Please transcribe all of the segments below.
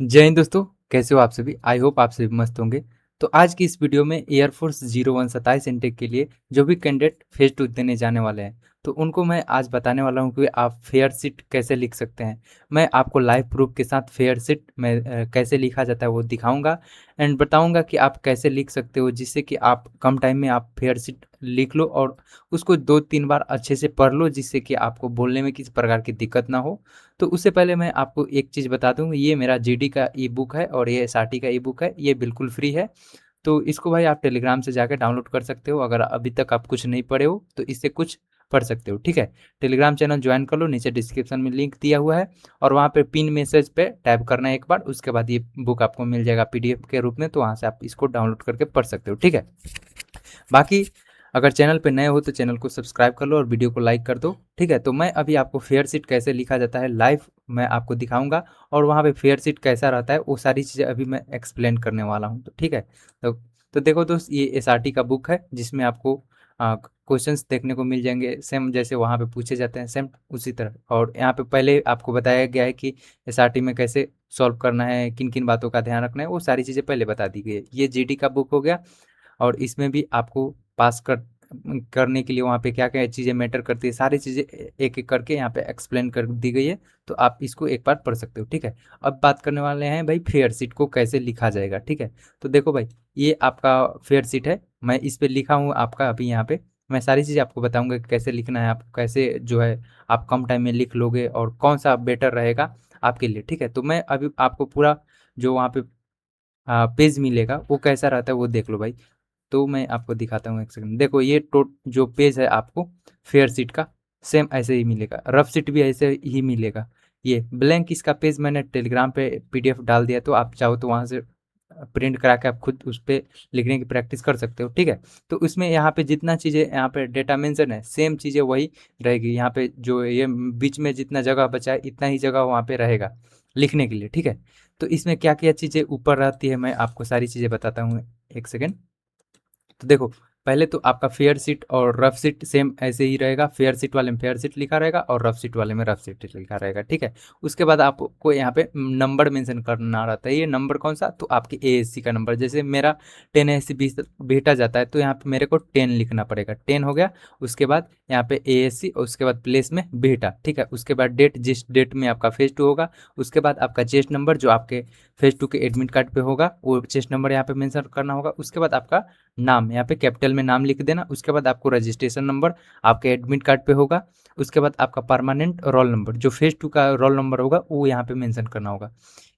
जय हिंद दोस्तों, कैसे हो आप सभी? आई होप आप सभी मस्त होंगे। तो आज की इस वीडियो में एयरफोर्स 0127 इनटेक के लिए जो भी कैंडिडेट फेज 2 देने जाने वाले हैं, तो उनको मैं आज बताने वाला हूं कि आप फेयर सीट कैसे लिख सकते हैं। मैं आपको लाइव प्रूफ के साथ फेयर सीट में कैसे लिखा जाता है वो दिखाऊंगा एंड बताऊंगा कि आप कैसे लिख सकते हो, जिससे कि आप कम टाइम में आप फेयर सीट लिख लो और उसको 2-3 बार अच्छे से पढ़ लो, जिससे कि आपको बोलने में किसी प्रकार की दिक्कत ना हो। तो उससे पहले मैं आपको एक चीज़ बता दूँ, ये मेरा जीडी का ई बुक है और ये एसआरटी का ई बुक है, ये बिल्कुल फ्री है। तो इसको भाई आप टेलीग्राम से जाकर डाउनलोड कर सकते हो। अगर अभी तक आप कुछ नहीं पढ़े हो तो इससे कुछ पढ़ सकते हो, ठीक है। टेलीग्राम चैनल ज्वाइन कर लो, नीचे डिस्क्रिप्शन में लिंक दिया हुआ है और वहाँ पे पिन मैसेज पे टैप करना है एक बार, उसके बाद ये बुक आपको मिल जाएगा पीडीएफ के रूप में, तो वहाँ से आप इसको डाउनलोड करके पढ़ सकते हो, ठीक है। बाकी अगर चैनल पे नए हो तो चैनल को सब्सक्राइब कर लो और वीडियो को लाइक कर दो, ठीक है। तो मैं अभी आपको फेयर सीट कैसे लिखा जाता है लाइव मैं आपको दिखाऊंगा और वहाँ पे फेयर सीट कैसा रहता है वो सारी चीज़ें अभी मैं एक्सप्लेन करने वाला हूँ, तो ठीक है। तो तो देखो दोस्त, ये एसआरटी का बुक है जिसमें आपको क्वेश्चंस देखने को मिल जाएंगे, सेम जैसे वहाँ पे पूछे जाते हैं सेम उसी तरह। और यहाँ पे पहले आपको बताया गया है कि एसआरटी में कैसे सॉल्व करना है, किन किन बातों का ध्यान रखना है, वो सारी चीज़ें पहले बता दी गई है। ये जीडी का बुक हो गया और इसमें भी आपको पास करने के लिए वहाँ पे क्या-क्या चीज़ें मैटर करती है, सारी चीज़ें एक-एक करके यहाँ पे एक्सप्लेन कर दी गई है, तो आप इसको एक बार पढ़ सकते हो, ठीक है। अब बात करने वाले हैं भाई फेयर शीट को कैसे लिखा जाएगा, ठीक है। तो देखो भाई, ये आपका फेयर शीट है, मैं इस पे लिखा हूँ आपका अभी यहाँ पे। मैं सारी चीज़ें आपको बताऊँगा कि कैसे लिखना है, आपको कैसे जो है आप कम टाइम में लिख लोगे और कौन-सा बेटर रहेगा आपके लिए, ठीक है। तो मैं अभी आपको पूरा जो वहाँ पे पेज मिलेगा वो कैसा रहता है वो देख लो भाई। तो मैं आपको दिखाता हूँ एक सेकंड। देखो ये जो पेज है आपको फेयर शीट का सेम ऐसे ही मिलेगा, रफ शीट भी ऐसे ही मिलेगा। ये ब्लैंक इसका पेज मैंने टेलीग्राम पे पीडीएफ डाल दिया, तो आप चाहो तो वहाँ से प्रिंट करा के आप खुद उस पे लिखने की प्रैक्टिस कर सकते हो, ठीक है। तो उसमें यहाँ पे जितना चीज़ें यहाँ पे डेटा मेंशन है सेम चीज़ें वही रहेगी। यहाँ पे जो ये बीच में जितना जगह बचा है इतना ही जगह वहाँ पे रहेगा लिखने के लिए, ठीक है। तो इसमें क्या क्या चीज़ें ऊपर रहती है मैं आपको सारी चीज़ें बताता हूँ, एक सेकेंड। तो देखो, पहले तो आपका फेयर शीट और रफ शीट सेम ऐसे ही रहेगा। फेयर शीट वाले में फेयर शीट लिखा रहेगा और रफ शीट वाले में रफ शीट लिखा रहेगा, ठीक है। उसके बाद आपको यहाँ पे नंबर मेंशन करना रहता है। ये नंबर कौन सा? तो आपके एएससी का नंबर। जैसे मेरा 10 एएससी भेटा जाता है तो यहाँ पे मेरे को 10 लिखना पड़ेगा। 10 हो गया। उसके बाद यहाँ पे एएससी और उसके बाद प्लेस में भेटा, ठीक है। उसके बाद डेट, जिस डेट में आपका फेज 2 होगा। उसके बाद आपका चेस्ट नंबर जो आपके फेज 2 के एडमिट कार्ड पे होगा वो चेस्ट नंबर यहाँ पे मेंशन करना होगा। उसके बाद आपका नाम, यहाँ पे कैपिटल में नाम लिख देना। उसके बाद आपको रजिस्ट्रेशन नंबर आपके एडमिट कार्ड पे होगा। उसके बाद आपका परमानेंट रोल नंबर जो फेज 2 का रोल नंबर होगा वो यहाँ पे मेंशन करना होगा।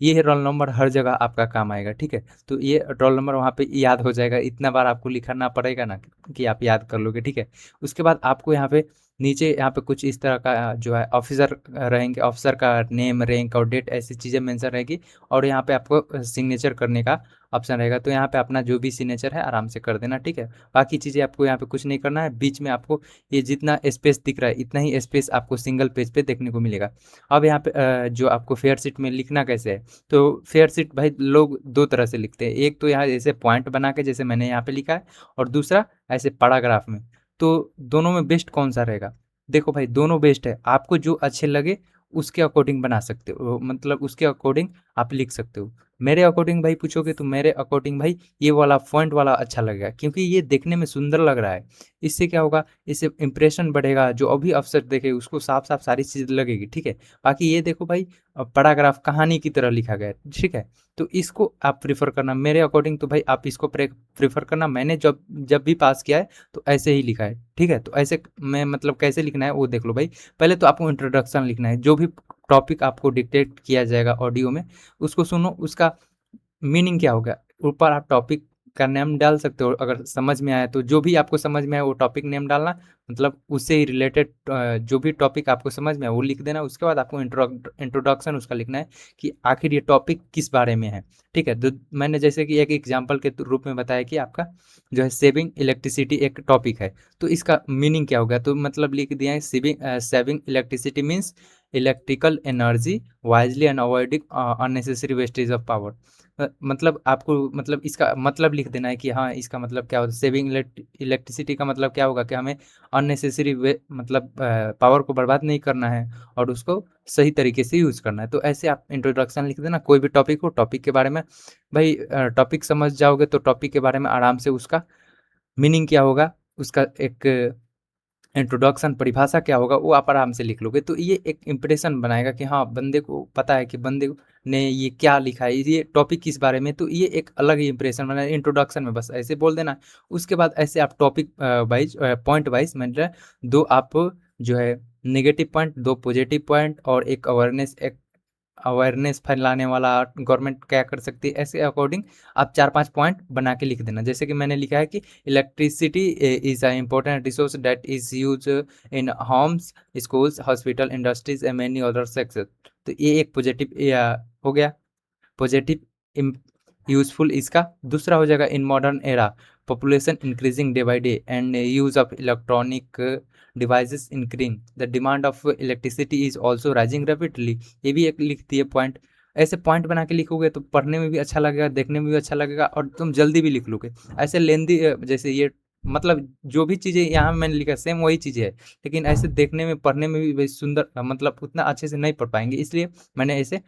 ये रोल नंबर हर जगह आपका काम आएगा, ठीक है। तो ये रोल नंबर वहाँ पे याद हो जाएगा, इतना बार आपको लिखना पड़ेगा ना कि आप याद कर लोगे, ठीक है। उसके बाद आपको यहाँ पे नीचे यहाँ पे कुछ इस तरह का जो है ऑफिसर रहेंगे, ऑफिसर का नेम, रैंक और डेट ऐसी चीज़ें मेंशन रहेगी। और यहाँ पे आपको सिग्नेचर करने का ऑप्शन रहेगा, तो यहाँ पे अपना जो भी सिग्नेचर है आराम से कर देना, ठीक है। बाकी चीज़ें आपको यहाँ पे कुछ नहीं करना है। बीच में आपको ये जितना स्पेस दिख रहा है इतना ही स्पेस आपको सिंगल पेज पे देखने को मिलेगा। अब यहाँ पे जो आपको फेयर शीट में लिखना कैसे है, तो फेयर शीट भाई लोग दो तरह से लिखते हैं। एक तो यहाँ ऐसे पॉइंट बना के जैसे मैंने यहाँ पे लिखा है, और दूसरा ऐसे पैराग्राफ में। तो दोनों में बेस्ट कौन सा रहेगा? देखो भाई, दोनों बेस्ट है, आपको जो अच्छे लगे उसके अकॉर्डिंग बना सकते हो, मतलब उसके अकॉर्डिंग आप लिख सकते हो। मेरे अकॉर्डिंग भाई पूछोगे तो मेरे अकॉर्डिंग भाई ये वाला फॉन्ट वाला अच्छा लगेगा, क्योंकि ये देखने में सुंदर लग रहा है। इससे क्या होगा, इससे इंप्रेशन बढ़ेगा, जो अभी अफसर देखे उसको साफ साफ सारी चीज़ लगेगी, ठीक है। बाकी ये देखो भाई, पैराग्राफ कहानी की तरह लिखा गया है, ठीक है। तो इसको आप प्रीफर करना, मेरे अकॉर्डिंग तो भाई आप इसको प्रीफर करना। मैंने जब जब भी पास किया है तो ऐसे ही लिखा है, ठीक है। तो ऐसे मैं मतलब कैसे लिखना है वो देख लो भाई। पहले तो आपको इंट्रोडक्शन लिखना है, जो भी टॉपिक आपको डिक्टेट किया जाएगा ऑडियो में उसको सुनो, उसका मीनिंग क्या होगा। ऊपर आप टॉपिक का नेम डाल सकते हो, अगर समझ में आया तो जो भी आपको समझ में आया वो टॉपिक नेम डालना, मतलब उससे ही रिलेटेड जो भी टॉपिक आपको समझ में आया वो लिख देना। उसके बाद आपको इंट्रोडक्शन उसका लिखना है कि आखिर ये टॉपिक किस बारे में है, ठीक है। तो मैंने जैसे कि एक एग्जाम्पल के रूप में बताया कि आपका जो है सेविंग इलेक्ट्रिसिटी एक टॉपिक है, तो इसका मीनिंग क्या होगा, तो मतलब लिख दिया है saving electricity means electrical energy wisely and avoiding unnecessary wastage of power. मतलब आपको मतलब इसका मतलब लिख देना है कि हाँ, इसका मतलब क्या होता है। सेविंग इलेक्ट्रिसिटी का मतलब क्या होगा कि हमें अननेसेसरी वे मतलब पावर को बर्बाद नहीं करना है और उसको सही तरीके से यूज़ करना है। तो ऐसे आप इंट्रोडक्शन लिख देना, कोई भी टॉपिक हो, टॉपिक के बारे में भाई टॉपिक समझ जाओगे तो टॉपिक के बारे में आराम से उसका मीनिंग क्या होगा, उसका एक इंट्रोडक्शन परिभाषा क्या होगा वो आप आराम से लिख लोगे। तो ये एक इम्प्रेशन बनाएगा कि हाँ, बंदे को पता है कि बंदे ने ये क्या लिखा है, ये टॉपिक किस बारे में, तो ये एक अलग ही इंप्रेशन बनाए इंट्रोडक्शन में, बस ऐसे बोल देना। उसके बाद ऐसे आप टॉपिक वाइज पॉइंट वाइज मतलब दो आप जो है नेगेटिव पॉइंट, दो पॉजिटिव पॉइंट और एक अवेयरनेस फैलाने वाला गवर्नमेंट क्या कर सकती है, ऐसे अकॉर्डिंग आप 4-5 पॉइंट बना के लिख देना। जैसे कि मैंने लिखा है कि electricity is a important resource that is used in Holmes, schools, hospital, industries and many other sectors. तो ये एक पॉजिटिव हो गया, पॉजिटिव यूजफुल। इसका दूसरा हो जाएगा in modern era population increasing day by day and use of electronic devices increasing the demand of electricity is also rising rapidly. ये भी एक लिख दिए पॉइंट। ऐसे पॉइंट बना के लिखोगे तो पढ़ने में भी अच्छा लगेगा, देखने में भी अच्छा लगेगा और तुम जल्दी भी लिख लोगे। ऐसे लेंदी जैसे ये मतलब जो भी चीज़ें यहाँ मैंने लिखा सेम वही चीज़ें है, लेकिन ऐसे देखने में पढ़ने में भी वही सुंदर मतलब उतना अच्छे से नहीं पढ़ पाएंगे, इसलिए मैंने ऐसे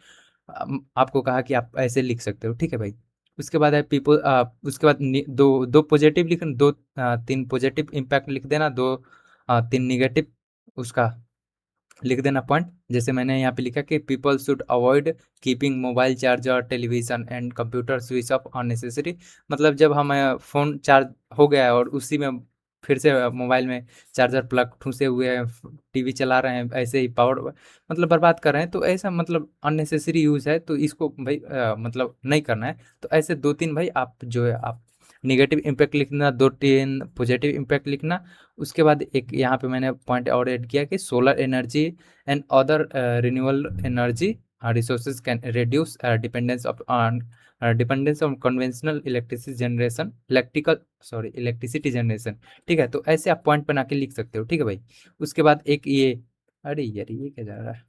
आपको कहा कि आप ऐसे लिख सकते हो, ठीक है भाई। उसके बाद है पीपल, उसके बाद दो दो पॉजिटिव लिखना, दो तीन पॉजिटिव इम्पैक्ट लिख देना, दो तीन निगेटिव उसका लिख देना पॉइंट। जैसे मैंने यहाँ पे लिखा कि people should avoid keeping mobile charger, television and computer switch off unnecessary. मतलब जब हम फ़ोन चार्ज हो गया है और उसी में फिर से मोबाइल में चार्जर प्लग ठूसे हुए हैं, टीवी चला रहे हैं, ऐसे ही पावर मतलब बर्बाद कर रहे हैं, तो ऐसा मतलब अननेसेसरी यूज़ है, तो इसको भाई मतलब नहीं करना है। तो ऐसे 2-3 भाई आप जो है आप नेगेटिव इम्पैक्ट लिखना, 2-3 पॉजिटिव इम्पैक्ट लिखना। उसके बाद एक यहाँ पे मैंने पॉइंट और ऐड किया कि solar energy and other renewable energy resources can reduce dependence on conventional electricity generation. ठीक है, तो ऐसे आप पॉइंट बना के लिख सकते हो, ठीक है भाई। उसके बाद एक ये, अरे यार ये क्या जा रहा है,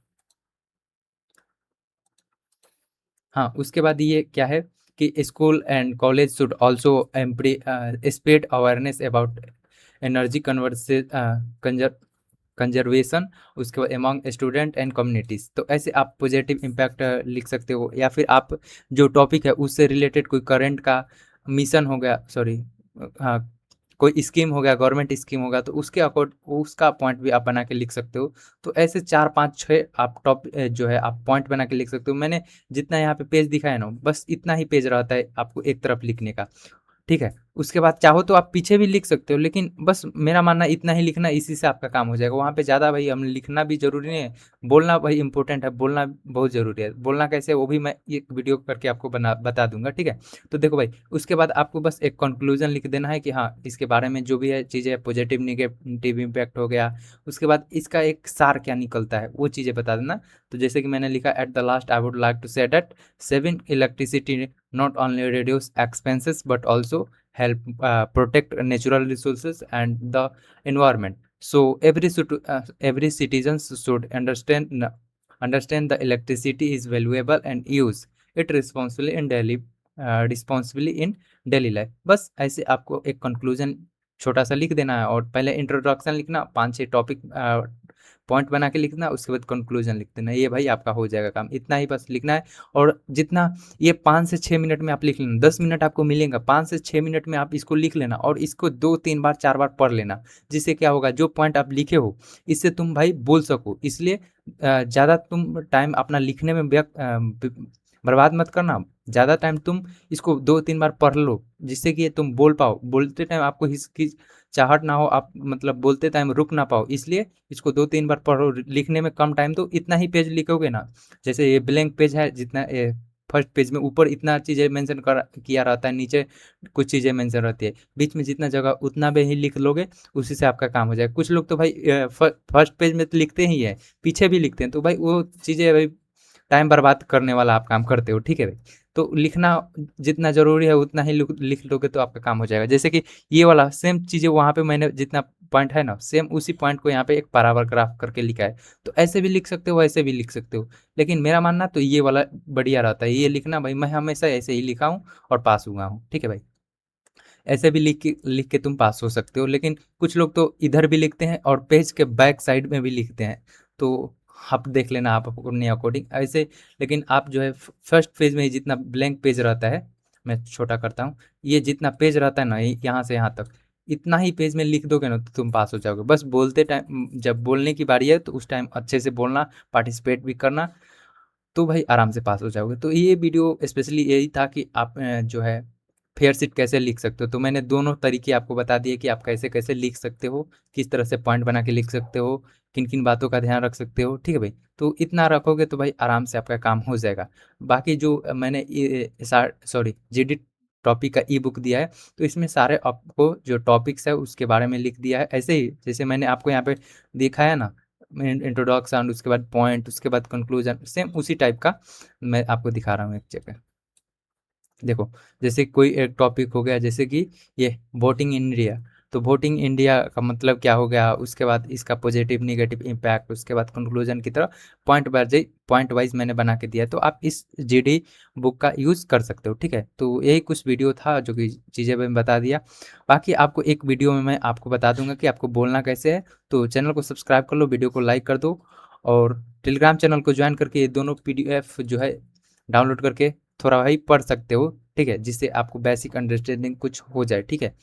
हाँ, उसके बाद ये क्या है कि school and college should also spread awareness about energy conservation, उसके बाद अमॉन्ग स्टूडेंट एंड कम्युनिटीज़। तो ऐसे आप पॉजिटिव इम्पैक्ट लिख सकते हो, या फिर आप जो टॉपिक है उससे रिलेटेड कोई करंट का मिशन हो गया, सॉरी, हाँ, कोई स्कीम हो गया, गवर्नमेंट स्कीम होगा, तो उसके अकॉर्ड उसका पॉइंट भी आप बना के लिख सकते हो। तो ऐसे 4-5-6 आप जो है आप पॉइंट बना के लिख सकते हो। मैंने जितना यहाँ पे पेज दिखाया ना, बस इतना ही पेज रहता है आपको एक तरफ लिखने का, ठीक है। उसके बाद चाहो तो आप पीछे भी लिख सकते हो, लेकिन बस मेरा मानना इतना ही लिखना, इसी से आपका काम हो जाएगा। वहाँ पे ज़्यादा भाई हम लिखना भी ज़रूरी नहीं है, बोलना भाई इंपॉर्टेंट है, बोलना बहुत ज़रूरी है। बोलना कैसे वो भी मैं एक वीडियो करके आपको बता दूंगा, ठीक है। तो देखो भाई, उसके बाद आपको बस एक कंक्लूजन लिख देना है कि हाँ, इसके बारे में जो भी है चीज़ें, पॉजिटिव निगेटिव इम्पैक्ट हो गया, उसके बाद इसका एक सार क्या निकलता है वो चीज़ें बता देना। तो जैसे कि मैंने लिखा, at the last I would like to say that saving electricity not only reduce expenses but also help protect natural resources and the environment. So every citizens should understand the electricity is valuable and use it responsibly in daily life। बस ऐसे आपको एक conclusion छोटा सा लिख देना है, और पहले इंट्रोडक्शन लिखना, 5-6 टॉपिक पॉइंट बना के लिखना, उसके बाद कंक्लूजन लिख देना। ये भाई आपका हो जाएगा काम, इतना ही बस लिखना है। और जितना ये 5 से 6 मिनट में आप लिख लेना, 10 मिनट आपको मिलेगा, 5 से 6 मिनट में आप इसको लिख लेना और इसको 2-3 बार 4 बार पढ़ लेना। जिससे क्या होगा, जो पॉइंट आप लिखे हो इससे तुम भाई बोल सको। इसलिए ज़्यादा तुम टाइम अपना लिखने में बर्बाद मत करना। ज़्यादा टाइम तुम इसको 2-3 बार पढ़ लो, जिससे कि तुम बोल पाओ, बोलते टाइम आपको हिचकिचाहट ना हो, आप मतलब बोलते टाइम रुक ना पाओ। इसलिए इसको 2-3 बार पढ़ो। लिखने में कम टाइम, तो इतना ही पेज लिखोगे ना, जैसे ये ब्लैंक पेज है, जितना फर्स्ट पेज में ऊपर इतना चीज़ें मेंशन कर किया रहता है, नीचे कुछ चीज़ें मेंशन रहती है, बीच में जितना जगह उतना में ही लिख लोगे, उसी से आपका काम हो जाएगा। कुछ लोग तो भाई फर्स्ट पेज में तो लिखते ही है, पीछे भी लिखते हैं, तो भाई वो चीज़ें भाई टाइम बर्बाद करने वाला आप काम करते हो, ठीक है भाई। तो लिखना जितना ज़रूरी है उतना ही लिख लोगे तो आपका काम हो जाएगा। जैसे कि ये वाला सेम चीज़ें वहाँ पे मैंने जितना पॉइंट है ना, सेम उसी पॉइंट को यहाँ पे एक पैराग्राफ करके लिखा है। तो ऐसे भी लिख सकते हो, ऐसे भी लिख सकते हो, लेकिन मेरा मानना तो ये वाला बढ़िया रहता है, ये लिखना भाई। मैं हमेशा ऐसे ही लिखा हूँ और पास हुआ हूँ, ठीक है भाई। ऐसे भी लिख के तुम पास हो सकते हो। लेकिन कुछ लोग तो इधर भी लिखते हैं और पेज के बैक साइड में भी लिखते हैं, तो आप देख लेना आप अपने अकॉर्डिंग ऐसे। लेकिन आप जो है फर्स्ट पेज में ही जितना ब्लैंक पेज रहता है, मैं छोटा करता हूँ, ये जितना पेज रहता है ना यहाँ से यहाँ तक, इतना ही पेज में लिख दोगे ना तो तुम पास हो जाओगे। बस बोलते टाइम, जब बोलने की बारी है तो उस टाइम अच्छे से बोलना, पार्टिसिपेट भी करना, तो भाई आराम से पास हो जाओगे। तो ये वीडियो स्पेशली यही था कि आप जो है फेयर शीट कैसे लिख सकते हो। तो मैंने दोनों तरीके आपको बता दिए कि आप कैसे कैसे लिख सकते हो, किस तरह से पॉइंट बना के लिख सकते हो, किन किन बातों का ध्यान रख सकते हो। ठीक है भाई, तो इतना रखोगे तो भाई आराम से आपका काम हो जाएगा। बाकी जो मैंने सॉरी जीडी टॉपिक का ई बुक दिया है, तो इसमें सारे आपको जो टॉपिक्स है उसके बारे में लिख दिया है, ऐसे ही जैसे मैंने आपको यहाँ पे दिखाया ना, इंट्रोडक्शन, उसके बाद पॉइंट, उसके बाद कंक्लूजन, सेम उसी टाइप का मैं आपको दिखा रहा हूँ एक जगह। देखो, जैसे कोई एक टॉपिक हो गया, जैसे कि ये वोटिंग इंडिया, तो वोटिंग इंडिया का मतलब क्या हो गया, उसके बाद इसका पॉजिटिव निगेटिव इम्पैक्ट, उसके बाद कंक्लूजन की तरह पॉइंट वाइज मैंने बना के दिया है। तो आप इस जीडी बुक का यूज़ कर सकते हो। ठीक है, तो यही कुछ वीडियो था जो कि चीज़ें मैंने बता दिया। बाकी आपको एक वीडियो में मैं आपको बता दूंगा कि आपको बोलना कैसे है। तो चैनल को सब्सक्राइब कर लो, वीडियो को लाइक कर दो, और टेलीग्राम चैनल को ज्वाइन करके ये दोनों पीडीएफ जो है डाउनलोड करके थोड़ा भाई पढ़ सकते हो। ठीक है, जिससे आपको बेसिक अंडरस्टैंडिंग कुछ हो जाए। ठीक है,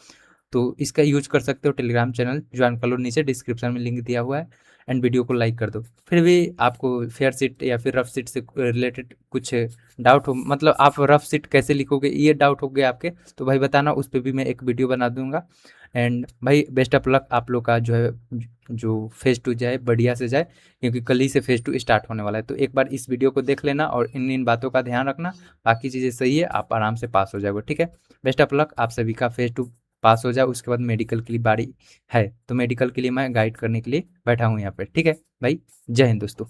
तो इसका यूज कर सकते हो, टेलीग्राम चैनल ज्वाइन कर लो, नीचे डिस्क्रिप्शन में लिंक दिया हुआ है, एंड वीडियो को लाइक कर दो। फिर भी आपको फेयर सीट या फिर रफ सीट से रिलेटेड कुछ डाउट हो, मतलब आप रफ सीट कैसे लिखोगे ये डाउट हो गया आपके, तो भाई बताना, उस पर भी मैं एक वीडियो बना दूंगा। एंड भाई बेस्ट ऑफ लक, आप लोग का जो है जो फेज टू जाए बढ़िया से जाए, क्योंकि कल ही से फेज टू स्टार्ट होने वाला है। तो एक बार इस वीडियो को देख लेना और इन इन बातों का ध्यान रखना, बाकी चीज़ें सही है, आप आराम से पास हो जाओगे। ठीक है, बेस्ट ऑफ लक, आप सभी का फेज टू पास हो जाए। उसके बाद मेडिकल के लिए बारी है, तो मेडिकल के लिए मैं गाइड करने के लिए बैठा हूँ यहाँ पे। ठीक है भाई, जय हिंद दोस्तों।